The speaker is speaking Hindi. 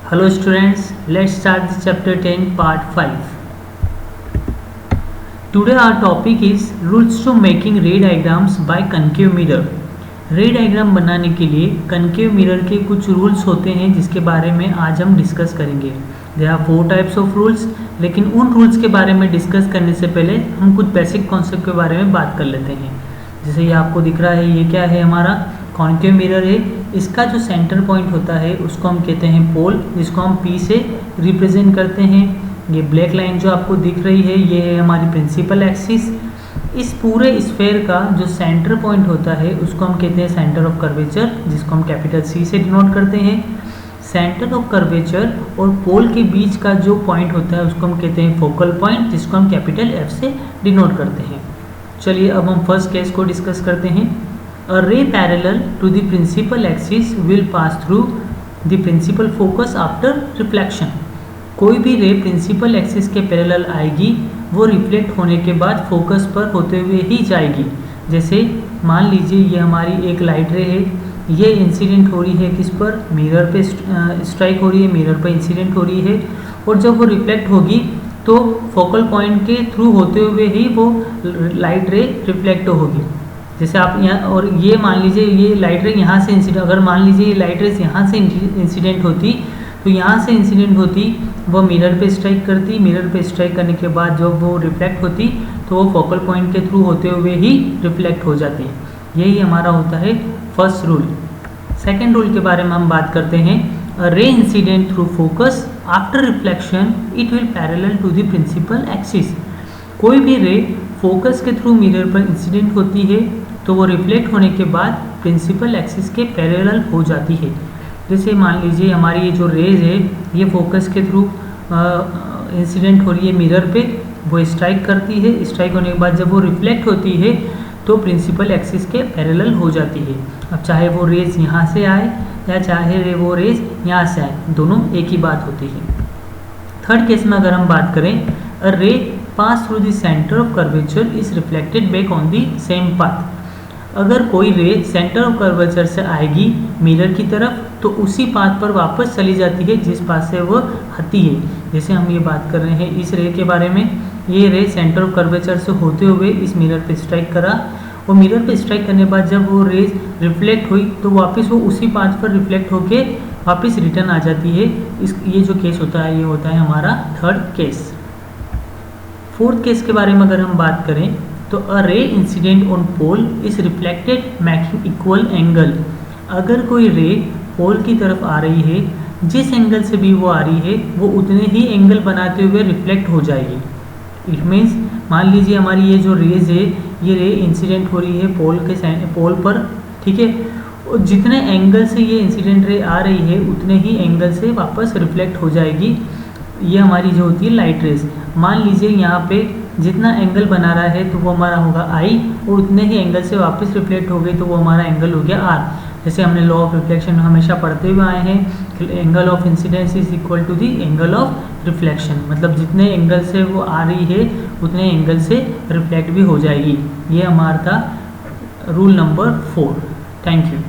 Hello students, let's start the chapter 10 part 5. Today our topic is rules to making ray diagrams by concave mirror. रे डायग्राम बनाने के लिए कनकेव मिरर के कुछ रूल्स होते हैं जिसके बारे में आज हम डिस्कस करेंगे. There are 4 types of rules, लेकिन उन रूल्स के बारे में डिस्कस करने से पहले हम कुछ बेसिक कॉन्सेप्ट के बारे में बात कर लेते हैं. जैसे ये आपको दिख रहा है, ये क्या है, हमारा कॉन्केव मिरर है. इसका जो सेंटर पॉइंट होता है उसको हम कहते हैं पोल, जिसको हम P से रिप्रेजेंट करते हैं. ये ब्लैक लाइन जो आपको दिख रही है ये है हमारी प्रिंसिपल एक्सिस. इस पूरे स्फेयर का जो सेंटर पॉइंट होता है उसको हम कहते हैं सेंटर ऑफ कर्वेचर, जिसको हम कैपिटल C से डिनोट करते हैं. सेंटर ऑफ कर्वेचर और पोल के बीच का जो पॉइंट होता है उसको हम कहते हैं फोकल पॉइंट, जिसको हम कैपिटल F से डिनोट करते हैं. चलिए अब हम फर्स्ट केस को डिस्कस करते हैं. A ray parallel to the principal axis will pass through the principal focus after reflection. कोई भी रे प्रिंसिपल एक्सिस के पैरेलल आएगी, वो रिफ्लेक्ट होने के बाद फोकस पर होते हुए ही जाएगी. जैसे मान लीजिए ये हमारी एक लाइट रे है, ये इंसिडेंट हो रही है किस पर, मिरर पे स्ट्राइक हो रही है, मिरर पर इंसिडेंट हो रही है, और जब वो रिफ्लेक्ट होगी तो फोकल पॉइंट के थ्रू होते हुए ही वो लाइट रे रिफ्लेक्ट होगी. जैसे आप यहाँ, और ये मान लीजिए ये लाइट रे यहाँ से इंसिडेंट, अगर मान लीजिए ये लाइट रेस यहाँ से इंसिडेंट होती तो यहाँ से इंसिडेंट होती, वो मिरर पे स्ट्राइक करती, मिरर पे स्ट्राइक करने के बाद जब वो रिफ्लेक्ट होती तो वो फोकल पॉइंट के थ्रू होते हुए ही रिफ्लेक्ट हो जाती है. यही हमारा होता है फर्स्ट रूल. सेकेंड रूल के बारे में हम बात करते हैं. A ray incident through focus after reflection it will parallel to the principal axis. कोई भी रे फोकस के थ्रू मिरर पर इंसिडेंट होती है तो वो रिफ्लेक्ट होने के बाद प्रिंसिपल एक्सिस के पैरेलल हो जाती है. जैसे मान लीजिए हमारी ये जो रेज है ये फोकस के थ्रू इंसिडेंट हो रही है मिरर पे, वो स्ट्राइक करती है, स्ट्राइक होने के बाद जब वो रिफ्लेक्ट होती है तो प्रिंसिपल एक्सिस के पैरेलल हो जाती है. अब चाहे वो रेज यहाँ से आए या चाहे वो रेज यहाँ से आए, दोनों एक ही बात होती है. थर्ड केस में अगर हम बात करें, अ रे pass through the centre of curvature is reflected back on the same path. अगर कोई रे सेंटर ऑफ कर्वेचर से आएगी मिरर की तरफ तो उसी पाथ पर वापस चली जाती है जिस पाथ से वो आती है. जैसे हम ये बात कर रहे हैं इस रे के बारे में, ये रे सेंटर ऑफ कर्वेचर से होते हुए इस मिरर पे स्ट्राइक करा, और मिरर पे स्ट्राइक करने के बाद जब वो रेज रिफ्लेक्ट हुई तो वापस वो उसी पाथ पर रिफ्लेक्ट होके वापस रिटर्न आ जाती है. ये जो केस होता है ये होता है हमारा थर्ड केस. फोर्थ केस के बारे में अगर हम बात करें तो a ray incident on pole is reflected making equal angle. अगर कोई रे पोल की तरफ आ रही है, जिस एंगल से भी वो आ रही है वो उतने ही एंगल बनाते हुए रिफ्लेक्ट हो जाएगी. इट मीन्स मान लीजिए हमारी ये जो रेज है ये रे इंसिडेंट हो रही है पोल पर, ठीक है, और जितने एंगल से ये इंसिडेंट रे आ रही है उतने ही एंगल से वापस रिफ्लेक्ट हो जाएगी. ये हमारी जो होती है लाइट रेज, मान लीजिए यहाँ पे जितना एंगल बना रहा है तो वो हमारा होगा I, और उतने ही एंगल से वापस रिफ्लेक्ट हो गई तो वो हमारा एंगल हो गया R. जैसे हमने लॉ ऑफ रिफ्लेक्शन हमेशा पढ़ते हुए आए हैं कि angle of incidence is equal to the angle of reflection, मतलब जितने एंगल से वो आ रही है उतने एंगल से रिफ्लेक्ट भी हो जाएगी. ये हमारा था रूल नंबर 4. Thank you.